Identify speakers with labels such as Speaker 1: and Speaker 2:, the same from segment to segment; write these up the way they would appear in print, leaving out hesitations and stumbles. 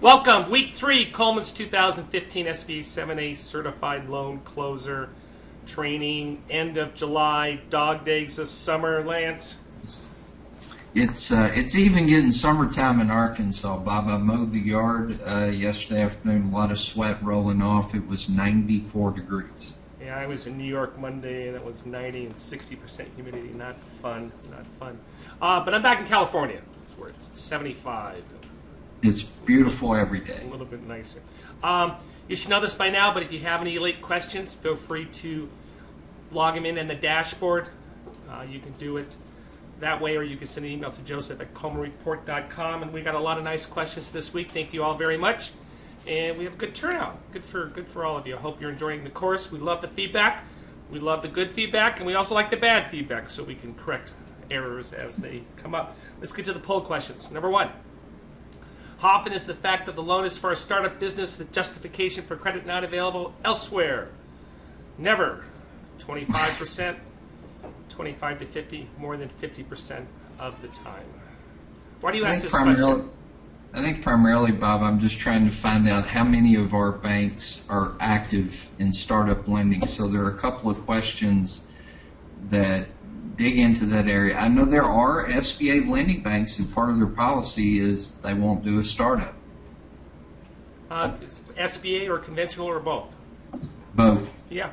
Speaker 1: Welcome, week 3, Coleman's 2015 SBA 7A Certified Loan Closer Training, end of July, dog days of summer, Lance.
Speaker 2: It's even getting summertime in Arkansas, Bob. I mowed the yard yesterday afternoon, a lot of sweat rolling off. It was 94 degrees.
Speaker 1: Yeah, I was in New York Monday, and it was 90 and 60% humidity. Not fun, not fun. But I'm back in California. That's where it's 75.
Speaker 2: It's beautiful every day.
Speaker 1: A little bit nicer. You should know this by now, but if you have any late questions, feel free to log them in the dashboard. You can do it that way, or you can send an email to joseph@colemanreport.com. And we got a lot of nice questions this week. Thank you all very much. And we have a good turnout. Good for all of you. I hope you're enjoying the course. We love the feedback. We love the good feedback, and we also like the bad feedback so we can correct errors as they come up. Let's get to the poll questions. Number 1. How often is the fact that the loan is for a startup business the justification for credit not available elsewhere? Never. 25%, 25 to 50, more than 50% of the time. Why do you ask this question?
Speaker 2: I think primarily, Bob, I'm just trying to find out how many of our banks are active in startup lending. So there are a couple of questions that dig into that area. I know there are SBA lending banks, and part of their policy is they won't do a startup.
Speaker 1: It's SBA or conventional or both?
Speaker 2: Both.
Speaker 1: Yeah.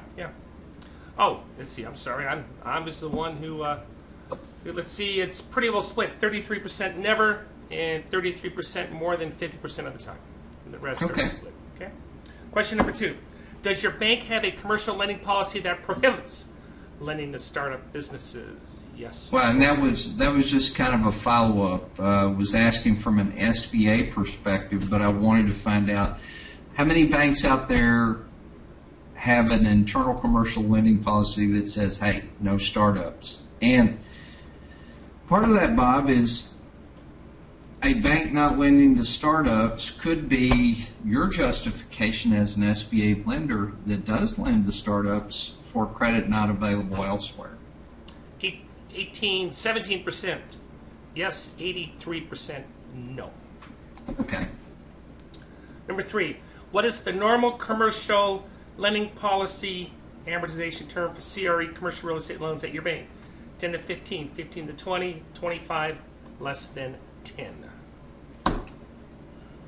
Speaker 1: Oh, let's see. I'm sorry. I was the one who. Let's see. It's pretty well split. 33% never, and 33% more than 50% of the time. And the rest are split. Okay. Question number 2: does your bank have a commercial lending policy that prohibits lending to startup businesses? Yes.
Speaker 2: Well, and that was just kind of a follow-up. Was asking from an SBA perspective, but I wanted to find out how many banks out there have an internal commercial lending policy that says, hey, no startups. And part of that, Bob, is a bank not lending to startups could be your justification as an SBA lender that does lend to startups for credit not available elsewhere.
Speaker 1: 17% yes, 83% no.
Speaker 2: Okay.
Speaker 1: Number 3, what is the normal commercial lending policy amortization term for CRE commercial real estate loans at your bank? 10 to 15, 15 to 20, 25, less than 10.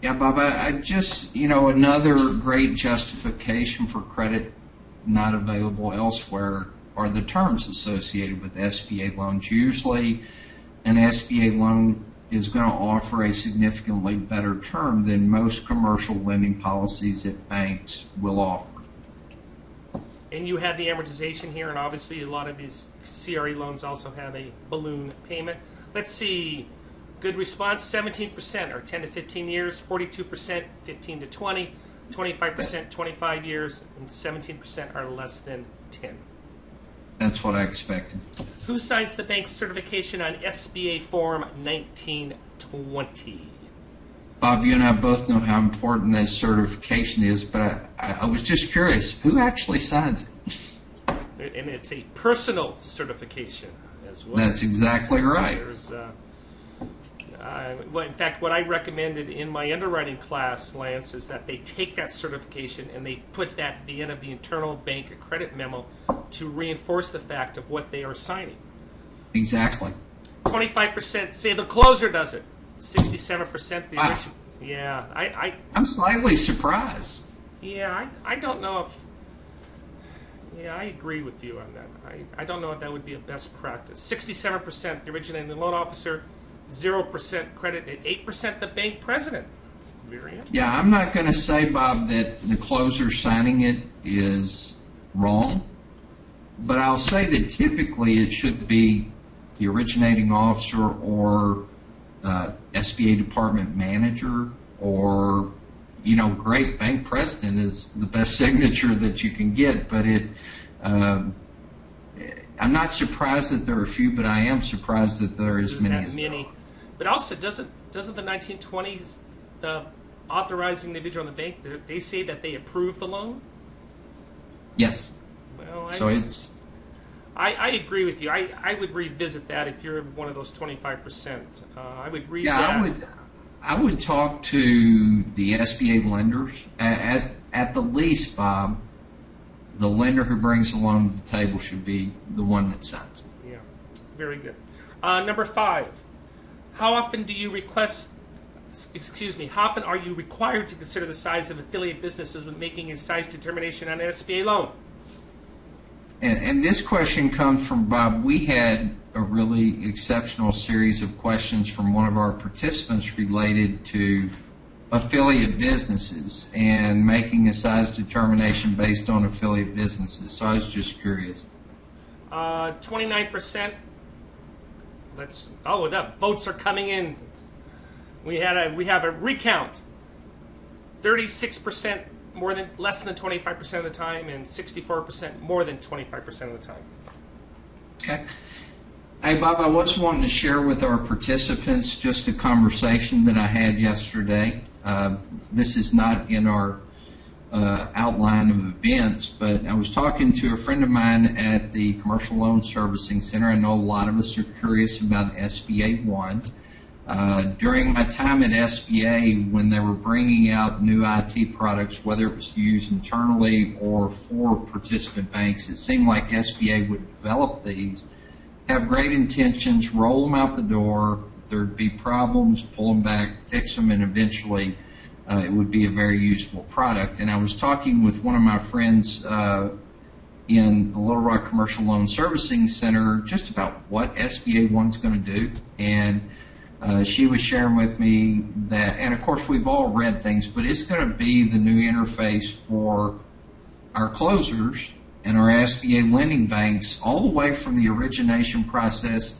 Speaker 2: Yeah, Bob, I just, another great justification for credit not available elsewhere are the terms associated with SBA loans. Usually an SBA loan is going to offer a significantly better term than most commercial lending policies that banks will offer.
Speaker 1: And you have the amortization here, and obviously a lot of these CRE loans also have a balloon payment. Let's see. Good response, 17% are 10 to 15 years, 42% 15 to 20, 25% 25 years, and 17% are less than 10.
Speaker 2: That's what I expected.
Speaker 1: Who signs the bank's certification on SBA Form 1920?
Speaker 2: Bob, you and I both know how important that certification is, but I was just curious, who actually signs
Speaker 1: it? And it's a personal certification as well.
Speaker 2: That's exactly right.
Speaker 1: So well, in fact, what I recommended in my underwriting class, Lance, is that they take that certification and they put that at the end of the internal bank credit memo to reinforce the fact of what they are signing.
Speaker 2: Exactly.
Speaker 1: 25% say the closer does it. 67% the original. Yeah,
Speaker 2: I'm slightly surprised.
Speaker 1: Yeah, I don't know if. Yeah, I agree with you on that. I don't know if that would be a best practice. 67% the originating loan officer, 0% credit, and 8% the bank president. Very interesting.
Speaker 2: Yeah, I'm not going to say, Bob, that the closer signing it is wrong, but I'll say that typically it should be the originating officer or SBA department manager, or great bank president is the best signature that you can get. But I'm not surprised that there are a few, but I am surprised that there are as many as there are.
Speaker 1: But also, doesn't the 1920s the authorizing individual in the bank, they say that they approve the loan?
Speaker 2: Yes.
Speaker 1: Well,
Speaker 2: so it's.
Speaker 1: I agree with you. I would revisit that if you're one of those 25%. I would read that.
Speaker 2: Yeah, I would talk to the SBA lenders. At the least, Bob, the lender who brings the loan to the table should be the one that signs it.
Speaker 1: Yeah, very good. Number 5, how often how often are you required to consider the size of affiliate businesses when making a size determination on an SBA loan?
Speaker 2: And this question comes from Bob. We had a really exceptional series of questions from one of our participants related to affiliate businesses and making a size determination based on affiliate businesses. So I was just curious.
Speaker 1: 29%. The votes are coming in. We have a recount. 36% less than 25% of the time, and 64% more than 25% of the time.
Speaker 2: Okay. Hey, Bob, I was wanting to share with our participants just a conversation that I had yesterday. This is not in our outline of events, but I was talking to a friend of mine at the Commercial Loan Servicing Center. I know a lot of us are curious about SBA 1. During my time at SBA, when they were bringing out new IT products, whether it was used internally or for participant banks, it seemed like SBA would develop these, have great intentions, roll them out the door, there'd be problems, pull them back, fix them, and eventually it would be a very usable product. And I was talking with one of my friends in the Little Rock Commercial Loan Servicing Center just about what SBA 1's going to do. And she was sharing with me that, and of course we've all read things, but it's going to be the new interface for our closers and our SBA lending banks all the way from the origination process.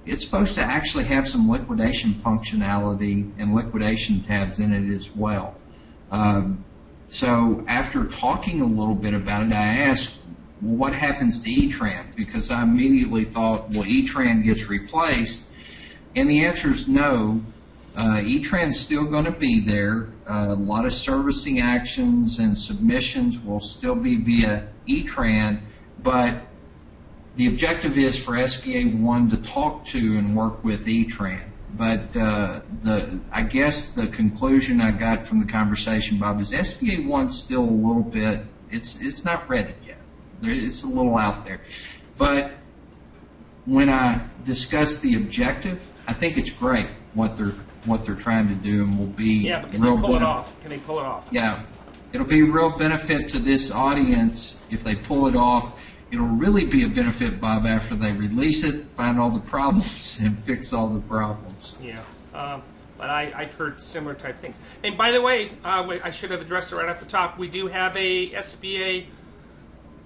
Speaker 2: It's supposed to actually have some liquidation functionality and liquidation tabs in it as well. So after talking a little bit about it, I asked, well, what happens to E-Tran? Because I immediately thought, well, E-Tran gets replaced. And the answer is no. E-Tran's still going to be there. A lot of servicing actions and submissions will still be via E-Tran, but the objective is for SBA 1 to talk to and work with E-Tran. But I guess the conclusion I got from the conversation, Bob, is SBA 1's still a little bit, it's not ready yet. It's a little out there. But when I discuss the objective, I think it's great what they're trying to do, and will be
Speaker 1: but can they pull it off? Can they pull it off?
Speaker 2: Yeah, it'll be a real benefit to this audience if they pull it off. It'll really be a benefit, Bob, after they release it, find all the problems, and fix all the problems.
Speaker 1: Yeah, but I've heard similar type things. And by the way, I should have addressed it right off the top. We do have a SBA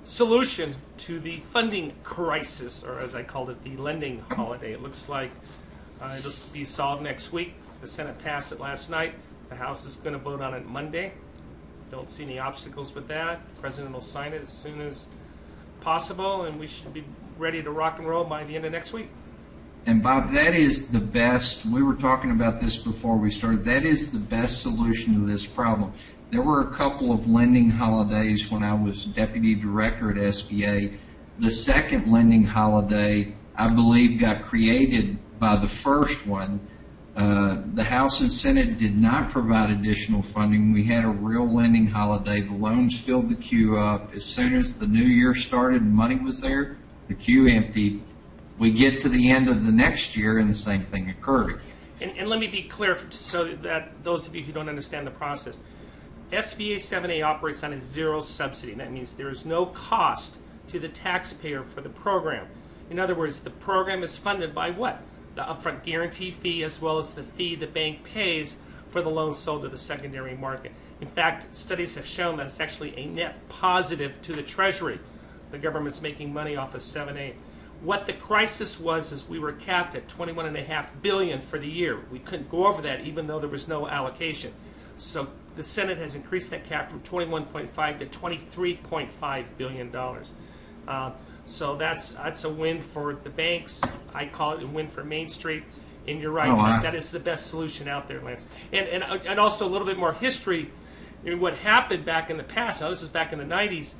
Speaker 1: solution to the funding crisis, or as I called it, the lending holiday. It looks like it'll be solved next week. The Senate passed it last night. The House is going to vote on it Monday. Don't see any obstacles with that. The President will sign it as soon as possible, and we should be ready to rock and roll by the end of next week.
Speaker 2: And Bob, that is the best. We were talking about this before we started. That is the best solution to this problem. There were a couple of lending holidays when I was deputy director at SBA. The second lending holiday, I believe, got created by the first one. The House and Senate did not provide additional funding. We had a real lending holiday. The loans filled the queue up. As soon as the new year started and money was there, the queue emptied. We get to the end of the next year and the same thing occurred again.
Speaker 1: And let me be clear so that those of you who don't understand the process. SBA 7A operates on a zero subsidy. That means there is no cost to the taxpayer for the program. In other words, the program is funded by what? The upfront guarantee fee as well as the fee the bank pays for the loans sold to the secondary market. In fact, studies have shown that it's actually a net positive to the Treasury. The government's making money off of 7A. What the crisis was is we were capped at $21.5 billion for the year. We couldn't go over that even though there was no allocation. So the Senate has increased that cap from $21.5 to $23.5 billion. So that's a win for the banks. I call it a win for Main Street. And you're right, that is the best solution out there, Lance. And also a little bit more history. What happened back in the past, now this is back in the 90s,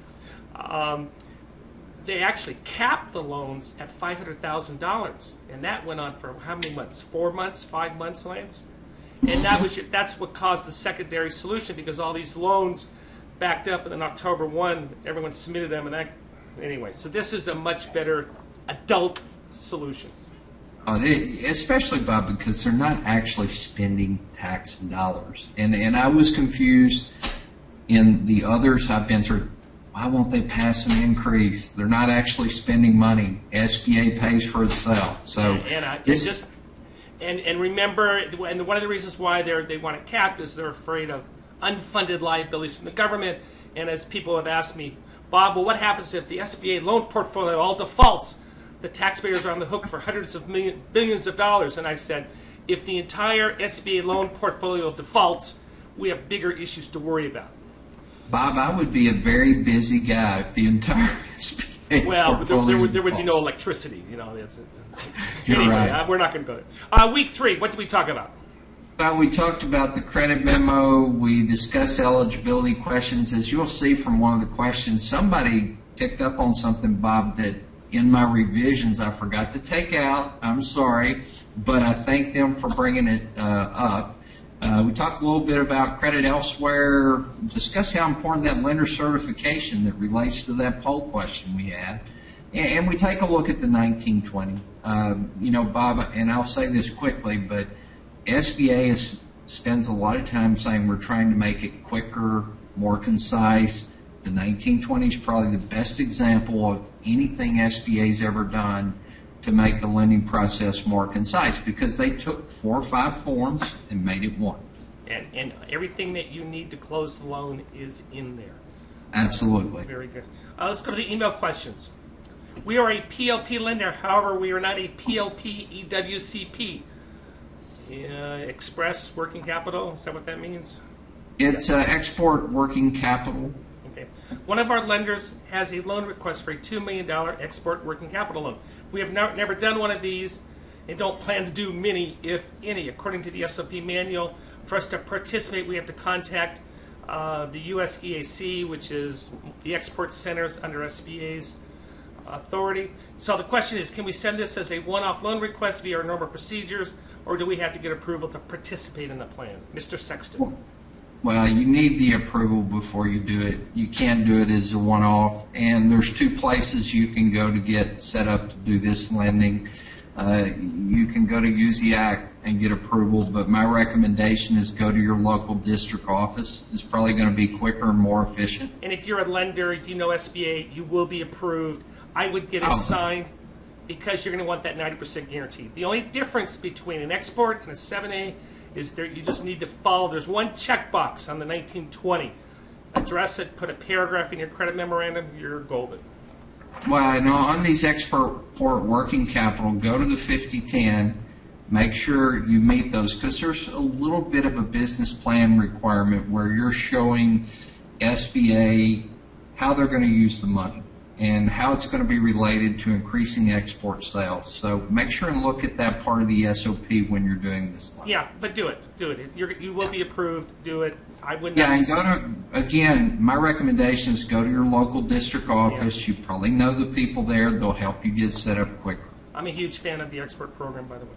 Speaker 1: they actually capped the loans at $500,000. And that went on for how many months? 4 months, 5 months, Lance? And that's what caused the secondary solution, because all these loans backed up, and then October 1, everyone submitted them, and anyway. So this is a much better adult solution.
Speaker 2: Especially, Bob, because they're not actually spending tax dollars. And I was confused in the others I've been through. Why won't they pass an increase? They're not actually spending money. SBA pays for itself. So
Speaker 1: and remember, and one of the reasons why they want it capped is they're afraid of unfunded liabilities from the government. And as people have asked me, Bob, well, what happens if the SBA loan portfolio all defaults? The taxpayers are on the hook for hundreds of billions of dollars. And I said, if the entire SBA loan portfolio defaults, we have bigger issues to worry about.
Speaker 2: Bob, I would be a very busy guy if the entire SBA
Speaker 1: portfolio there would be no electricity.
Speaker 2: You're
Speaker 1: anyway,
Speaker 2: right.
Speaker 1: We're not going to go there. Week 3, what did we talk about?
Speaker 2: Well, we talked about the credit memo. We discussed eligibility questions. As you'll see from one of the questions, somebody picked up on something, Bob, that in my revisions I forgot to take out. I'm sorry, but I thank them for bringing it up. We talked a little bit about credit elsewhere, discussed how important that lender certification that relates to that poll question we had. And we take a look at the 1920. Bob, and I'll say this quickly, but SBA spends a lot of time saying we're trying to make it quicker, more concise. The 1920 is probably the best example of anything SBA's ever done to make the lending process more concise, because they took 4 or 5 forms and made it one.
Speaker 1: And everything that you need to close the loan is in there.
Speaker 2: Absolutely.
Speaker 1: Very good. Let's go to the email questions. We are a PLP lender, however, we are not a PLP EWCP. Express Working Capital, is that what that means?
Speaker 2: It's export working capital.
Speaker 1: Okay. One of our lenders has a loan request for a $2 million export working capital loan. We have never done one of these and don't plan to do many, if any. According to the SOP manual, for us to participate, we have to contact the US EAC, which is the export centers under SBA's authority. So the question is, can we send this as a one-off loan request via our normal procedures, or do we have to get approval to participate in the plan? Mr. Sexton.
Speaker 2: Well, you need the approval before you do it. You can't do it as a one-off, and there's 2 places you can go to get set up to do this lending. You can go to USIAC and get approval, but my recommendation is go to your local district office. It's probably going to be quicker and more efficient.
Speaker 1: And if you're a lender, if you know SBA, you will be approved. I would get it signed, because you're going to want that 90% guarantee. The only difference between an export and a 7A is you just need to follow. There's one checkbox on the 1920. Address it, put a paragraph in your credit memorandum, you're golden.
Speaker 2: Well, I know on these export working capital, go to the 5010, make sure you meet those, because there's a little bit of a business plan requirement where you're showing SBA how they're going to use the money and how it's going to be related to increasing export sales. So make sure and look at that part of the SOP when you're doing this.
Speaker 1: Yeah, but do it. You will be approved. Do it. I would not.
Speaker 2: Yeah, and go to, again, my recommendation is go to your local district office. You probably know the people there. They'll help you get set up quicker.
Speaker 1: I'm a huge fan of the expert program, by the way.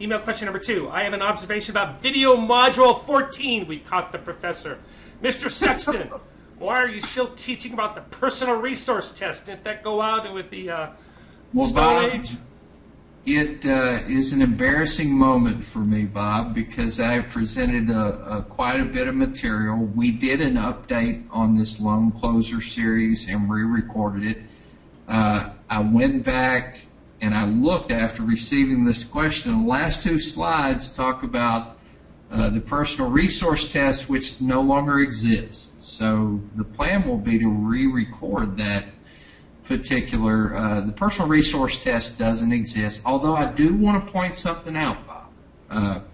Speaker 1: Email question number 2. I have an observation about video module 14. We caught the professor. Mr. Sexton. Why are you still teaching about the personal resource test? Didn't that go out with the Stone Age?
Speaker 2: It is an embarrassing moment for me, Bob, because I presented quite a bit of material. We did an update on this loan closer series and re-recorded it. I went back and I looked after receiving this question. The last 2 slides talk about the personal resource test, which no longer exists. So the plan will be to re-record that particular. The personal resource test doesn't exist, although I do want to point something out, Bob.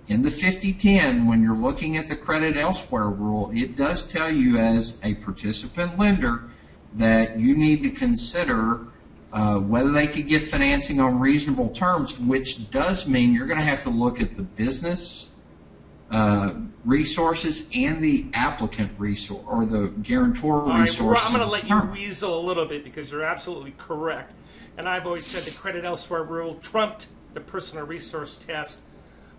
Speaker 2: In the 5010, when you're looking at the credit elsewhere rule, it does tell you as a participant lender that you need to consider whether they could get financing on reasonable terms, which does mean you're going to have to look at the business resources and the applicant resource or the guarantor resources.
Speaker 1: I'm going to let you weasel a little bit because you're absolutely correct. And I've always said the credit elsewhere rule trumped the personal resource test.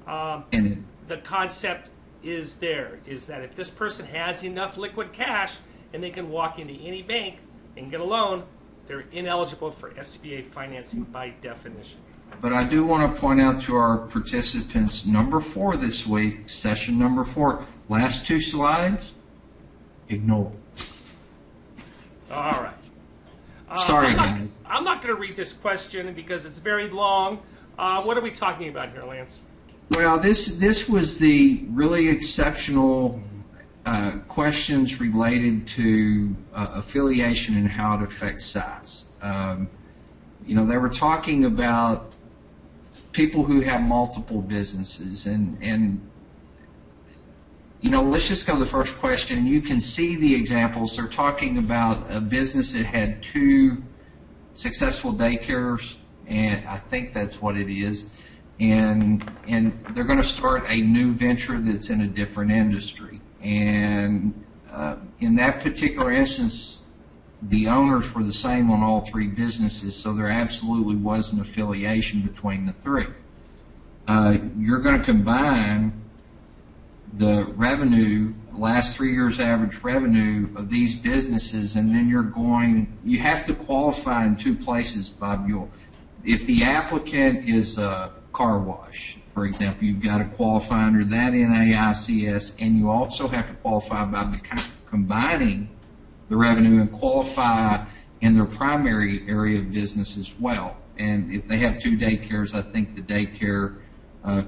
Speaker 2: And
Speaker 1: The concept is that if this person has enough liquid cash and they can walk into any bank and get a loan, they're ineligible for SBA financing by definition.
Speaker 2: But I do want to point out to our participants, number 4 this week, session number 4, last 2 slides, ignore.
Speaker 1: All right.
Speaker 2: Sorry, guys.
Speaker 1: I'm not going to read this question because it's very long. What are we talking about here, Lance?
Speaker 2: Well, this was the really exceptional questions related to affiliation and how it affects size. They were talking about people who have multiple businesses, and let's just go to the first question. You can see the examples. They're talking about a business that had 2 successful daycares, and I think that's what it is. And they're going to start a new venture that's in a different industry. And in that particular instance, the owners were the same on all 3 businesses, so there absolutely was an affiliation between the 3. You're going to combine the revenue, last 3 years average revenue of these businesses, and then you have to qualify in 2 places, Bob. If the applicant is a car wash, for example, you've got to qualify under that NAICS, and you also have to qualify by combining the revenue and qualify in their primary area of business as well. And if they have 2 daycares, I think the daycare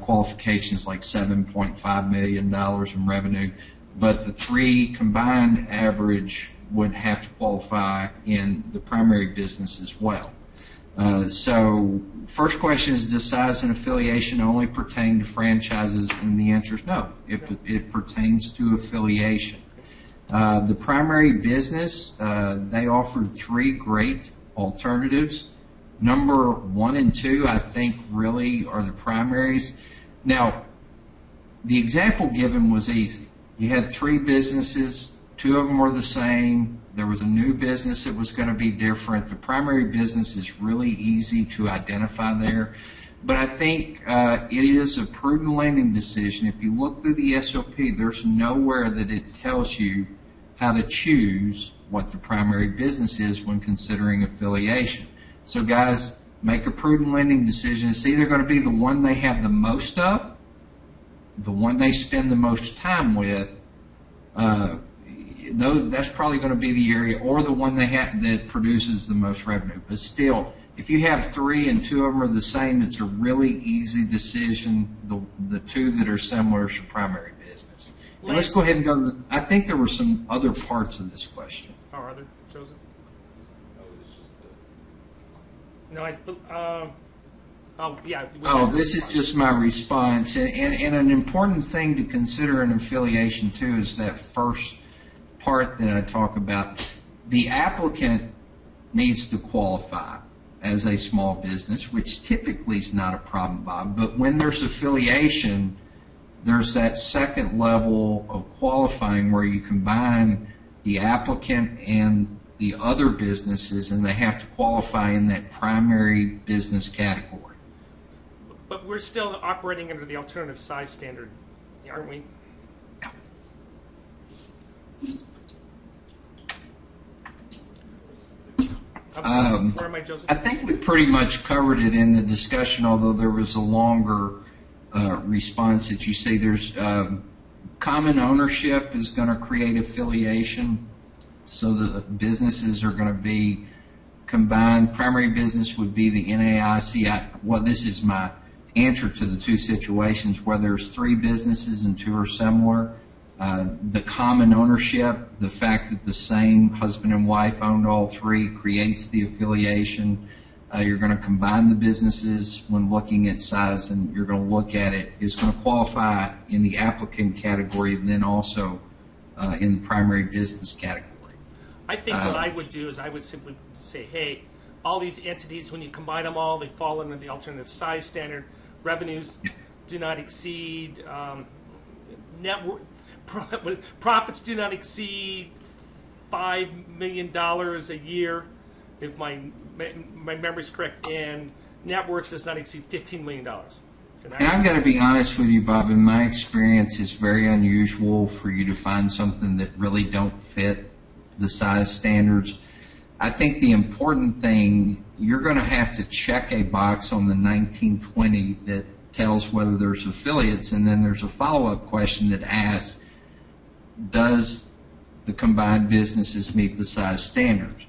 Speaker 2: qualification is like $7.5 million in revenue, but the 3 combined average would have to qualify in the primary business as well. So first question is, does size and affiliation only pertain to franchises? And the answer is no. It pertains to affiliation. The primary business, they offered 3 great alternatives. Number 1 and 2, I think, really are the primaries. Now, the example given was easy. You had 3 businesses, 2 of them were the same. There was a new business that was going to be different. The primary business is really easy to identify there. But I think it is a prudent lending decision. If you look through the SOP, there's nowhere that it tells you how to choose what the primary business is when considering affiliation. So guys, make a prudent lending decision. It's either going to be the one they have the most of, the one they spend the most time with, that's probably going to be the area, or the one they have that produces the most revenue. But still, if you have 3 and 2 of them are the same, it's a really easy decision. The 2 that are similar is your primary business. And let's go ahead and go. I think there were some other parts of this question.
Speaker 1: Oh, are there, Joseph?
Speaker 3: Oh, it's just the...
Speaker 1: No, yeah.
Speaker 2: This is just my response. And an important thing to consider in affiliation, too, is that first part that I talk about. The applicant needs to qualify as a small business, which typically is not a problem, Bob. But when there's affiliation, there's that second level of qualifying where you combine the applicant and the other businesses, and they have to qualify in that primary business category.
Speaker 1: But we're still operating under the alternative size standard, aren't we? Where am I, Joseph?
Speaker 2: I think we pretty much covered it in the discussion, although there was a longer response that you say there's common ownership is going to create affiliation, so the businesses are going to be combined. Primary business would be the NAIC. Well, this is my answer to the 2 situations where there's 3 businesses and 2 are similar. The common ownership, the fact that the same husband and wife owned all 3 creates the affiliation. You're going to combine the businesses when looking at size, and you're going to look at it. It's going to qualify in the applicant category and then also in the primary business category.
Speaker 1: I think what I would do is I would simply say, hey, all these entities, when you combine them all, they fall under the alternative size standard. Revenues do not exceed profits do not exceed $5 million a year, if my memory is correct, and net worth does not exceed $15 million.
Speaker 2: And I've got to be honest with you, Bob. In my experience, it's very unusual for you to find something that really don't fit the size standards. I think the important thing, you're going to have to check a box on the 1920 that tells whether there's affiliates, and then there's a follow-up question that asks, does the combined businesses meet the size standards?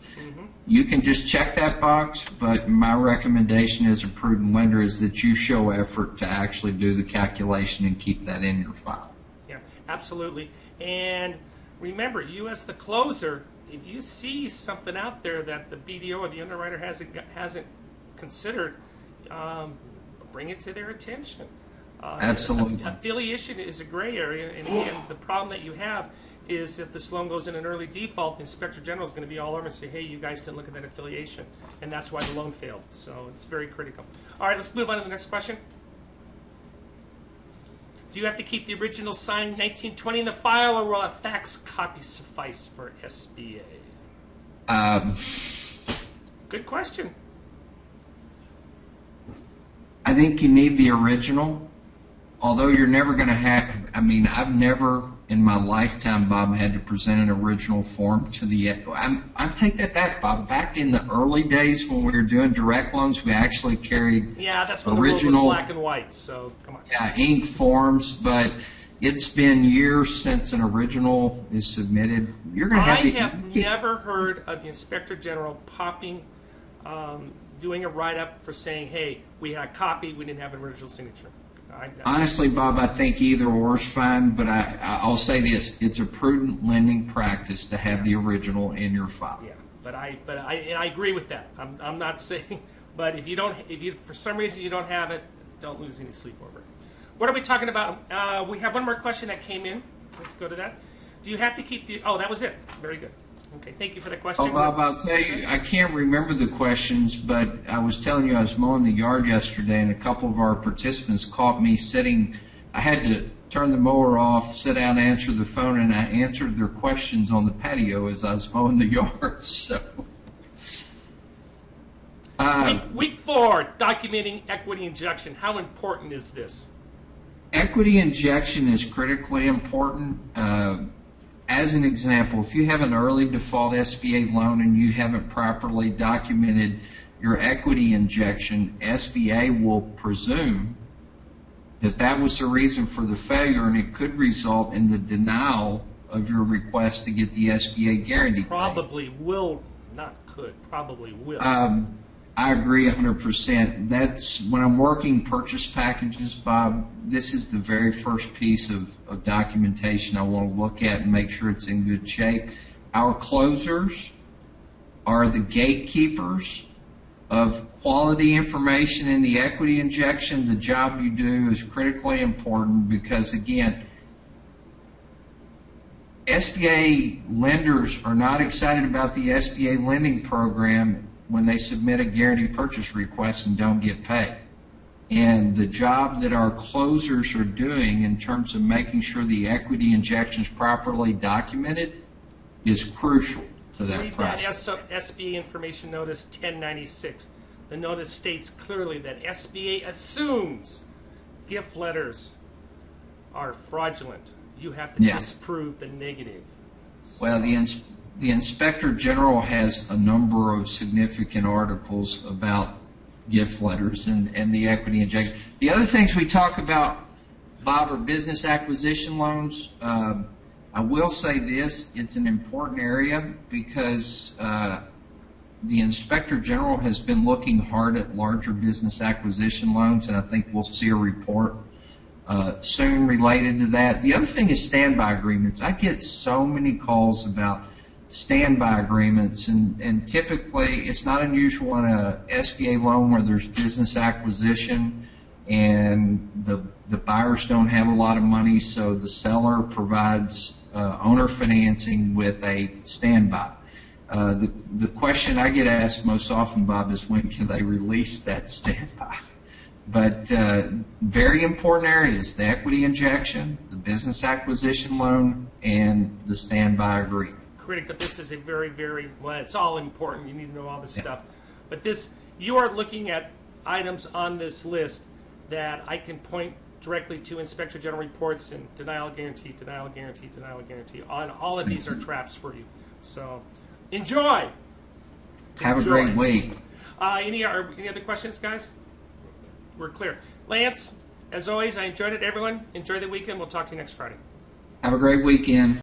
Speaker 2: You can just check that box, but my recommendation as a prudent lender is that you show effort to actually do the calculation and keep that in your file.
Speaker 1: Yeah, absolutely. And remember, you as the closer, if you see something out there that the BDO or the underwriter hasn't considered, bring it to their attention.
Speaker 2: Absolutely.
Speaker 1: Affiliation is a gray area, and again, the problem that you have is if this loan goes in an early default, the Inspector General is going to be all over and say, hey, you guys didn't look at that affiliation, and that's why the loan failed. So it's very critical. All right, let's move on to the next question. Do you have to keep the original signed 1920 in the file, or will a fax copy suffice for SBA? Good question.
Speaker 2: I think you need the original, although you're never going to have, I've never in my lifetime, Bob, had to present an original form to the, I take that back, Bob. Back in the early days when we were doing direct loans, we actually carried
Speaker 1: that's when
Speaker 2: original,
Speaker 1: the world was black and white, so come on.
Speaker 2: Yeah, ink forms, but it's been years since an original is submitted. You're going to have
Speaker 1: I have never heard of the Inspector General doing a write-up for saying, hey, we had a copy, we didn't have an original signature.
Speaker 2: Honestly, Bob, I think either or is fine, but I'll say this: it's a prudent lending practice to have the original in your file.
Speaker 1: Yeah, but I agree with that. I'm not saying, but if you for some reason you don't have it, don't lose any sleep over it. What are we talking about? We have one more question that came in. Let's go to that. Do you have to keep the? Oh, that was it. Very good. Okay, thank you for the question.
Speaker 2: Oh, Bob, I'll tell you, I can't remember the questions, but I was telling you I was mowing the yard yesterday, and a couple of our participants caught me sitting. I had to turn the mower off, sit down, answer the phone, and I answered their questions on the patio as I was mowing the yard. So,
Speaker 1: week 4, documenting equity injection. How important is this?
Speaker 2: Equity injection is critically important. As an example, if you have an early default SBA loan and you haven't properly documented your equity injection, SBA will presume that that was the reason for the failure, and it could result in the denial of your request to get the SBA guarantee.
Speaker 1: Probably will, not could, probably will.
Speaker 2: I agree 100%. That's when I'm working purchase packages, Bob, this is the very first piece of documentation I want to look at and make sure it's in good shape. Our closers are the gatekeepers of quality information in the equity injection. The job you do is critically important because, again, SBA lenders are not excited about the SBA lending program when they submit a guaranteed purchase request and don't get paid. And the job that our closers are doing in terms of making sure the equity injection is properly documented is crucial to that process.
Speaker 1: Read that SBA information notice 1096. The notice states clearly that SBA assumes gift letters are fraudulent. You have to disprove the negative. So,
Speaker 2: well, the Inspector General has a number of significant articles about gift letters and the equity injection. The other things we talk about, Bob, are business acquisition loans. I will say this, it's an important area because the Inspector General has been looking hard at larger business acquisition loans, and I think we'll see a report soon related to that. The other thing is standby agreements. I get so many calls about standby agreements, and typically it's not unusual in a SBA loan where there's business acquisition and the buyers don't have a lot of money, so the seller provides owner financing with a standby. The question I get asked most often, Bob, is when can they release that standby? But very important areas: the equity injection, the business acquisition loan, and the standby agreement.
Speaker 1: Critical. This is a very, very, well, it's all important. You need to know all this stuff. But this, you are looking at items on this list that I can point directly to Inspector General reports and denial guarantee, denial guarantee, denial guarantee. All of these are traps for you. So enjoy.
Speaker 2: Have a great week.
Speaker 1: Any other questions, guys? We're clear. Lance, as always, I enjoyed it. Everyone, enjoy the weekend. We'll talk to you next Friday.
Speaker 2: Have a great weekend.